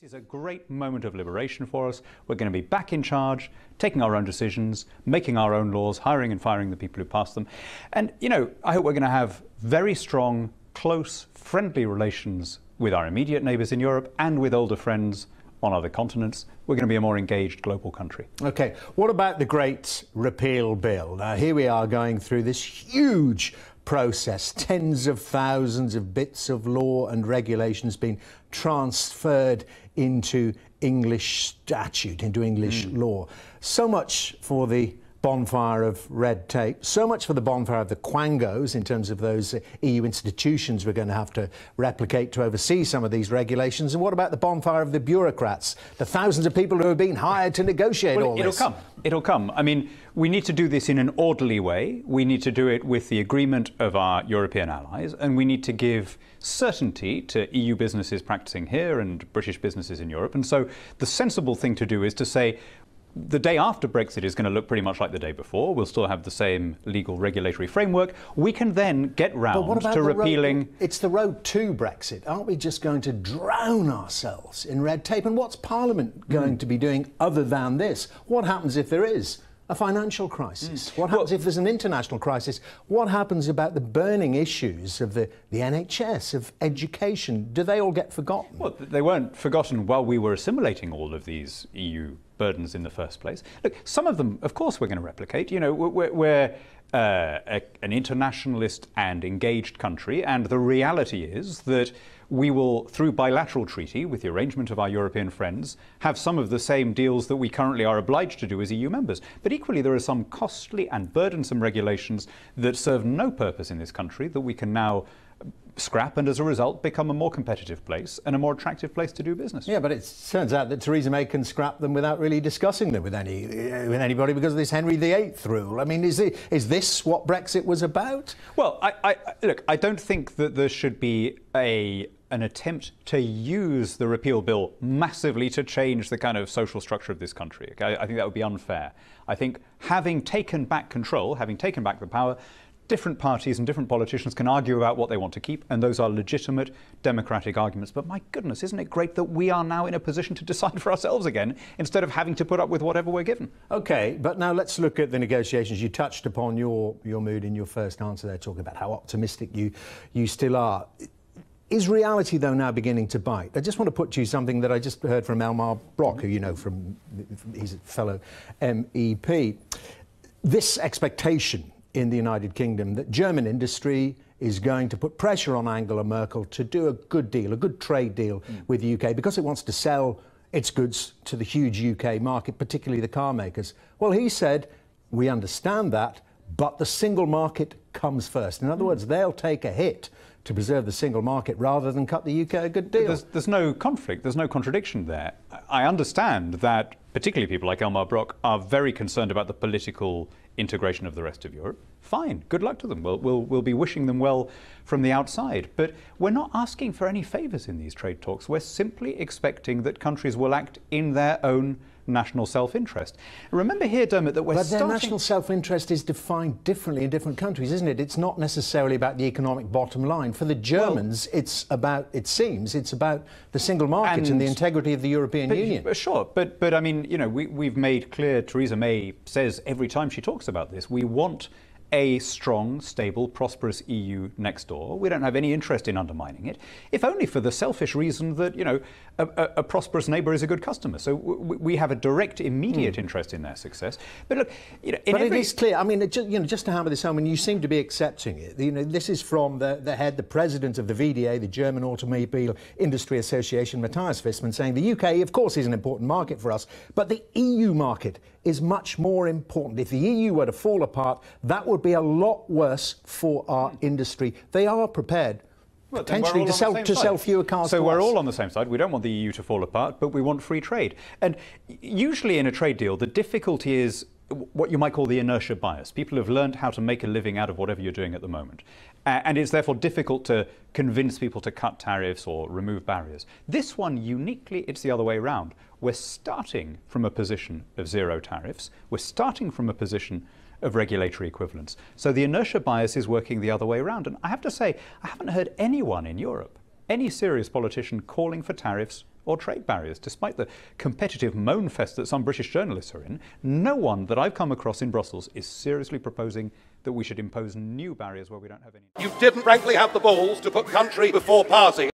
This is a great moment of liberation for us. We're going to be back in charge, taking our own decisions, making our own laws, hiring and firing the people who pass them. And, you know, I hope we're going to have very strong, close, friendly relations with our immediate neighbours in Europe and with older friends on other continents. We're going to be a more engaged global country. OK, what about the Great Repeal Bill? Now, here we are going through this huge process, tens of thousands of bits of law and regulations being transferred into English statute, into English law. So much for the bonfire of red tape, so much for the bonfire of the quangos in terms of those EU institutions we're going to have to replicate to oversee some of these regulations. And what about the bonfire of the bureaucrats, the thousands of people who have been hired to negotiate all this? It'll come. I mean, we need to do this in an orderly way. We need to do it with the agreement of our European allies, and we need to give certainty to EU businesses practicing here and British businesses in Europe. And so the sensible thing to do is to say, the day after Brexit is going to look pretty much like the day before. We'll still have the same legal regulatory framework. We can then get round to repealing. It's the road to Brexit. Aren't we just going to drown ourselves in red tape? And what's Parliament going to be doing other than this? What happens if there is a financial crisis? What happens if there's an international crisis? What happens about the burning issues of the NHS, of education? Do they all get forgotten? Well, they weren't forgotten while we were assimilating all of these EU burdens in the first place. Look, some of them, of course, we're going to replicate. You know, we're an internationalist and engaged country, and the reality is that we will, through bilateral treaty with the arrangement of our European friends, have some of the same deals that we currently are obliged to do as EU members. But equally, there are some costly and burdensome regulations that serve no purpose in this country that we can now scrap and as a result become a more competitive place and a more attractive place to do business. Yeah, but it turns out that Theresa May can scrap them without really discussing them with anybody because of this Henry VIII rule. I mean, is this what Brexit was about? Well, look, I don't think that there should be an attempt to use the repeal bill massively to change the kind of social structure of this country. Okay? I think that would be unfair. I think having taken back control, having taken back the power, different parties and different politicians can argue about what they want to keep, and those are legitimate democratic arguments. But my goodness, isn't it great that we are now in a position to decide for ourselves again, instead of having to put up with whatever we're given? OK, but now let's look at the negotiations. You touched upon your mood in your first answer there, talking about how optimistic you still are. Is reality, though, now beginning to bite? I just want to put to you something that I just heard from Elmar Brok, who you know from, he's a fellow MEP. This expectation in the United Kingdom that German industry is going to put pressure on Angela Merkel to do a good deal, a good trade deal with the UK because it wants to sell its goods to the huge UK market, particularly the car makers. Well, he said, we understand that, but the single market comes first. In other words, they'll take a hit to preserve the single market rather than cut the UK a good deal. There's no conflict, there's no contradiction there. I understand that particularly people like Elmar Brok are very concerned about the political integration of the rest of Europe. Fine, good luck to them. We'll be wishing them well from the outside. But we're not asking for any favours in these trade talks. We're simply expecting that countries will act in their own national self-interest. Remember here, Dermot, that But their national self-interest is defined differently in different countries, isn't it? It's not necessarily about the economic bottom line. For the Germans, it's about, it seems, it's about the single market and the integrity of the European Union. Sure, but I mean, you know, we've made clear, Theresa May says every time she talks about this, we want a strong, stable, prosperous EU next door. We don't have any interest in undermining it, if only for the selfish reason that, you know, a prosperous neighbour is a good customer. So we have a direct, immediate interest in their success. But look, you know, it is clear. I mean, just to hammer this home, and you seem to be accepting it. You know, this is from the president of the VDA, the German Automobile Industry Association, Matthias Wissmann, saying the UK, of course, is an important market for us, but the EU market is much more important. If the EU were to fall apart, that would be a lot worse for our industry. They are prepared potentially to sell fewer cars. So we're all on the same side. We don't want the EU to fall apart, but we want free trade. And usually in a trade deal, the difficulty is what you might call the inertia bias. People have learned how to make a living out of whatever you're doing at the moment. And it's therefore difficult to convince people to cut tariffs or remove barriers. This one, uniquely, it's the other way around. We're starting from a position of zero tariffs. We're starting from a position of regulatory equivalence. So the inertia bias is working the other way around. And I have to say, I haven't heard anyone in Europe, any serious politician, calling for tariffs or trade barriers. Despite the competitive moan fest that some British journalists are in, no one that I've come across in Brussels is seriously proposing that we should impose new barriers where we don't have any. You didn't frankly have the balls to put country before party.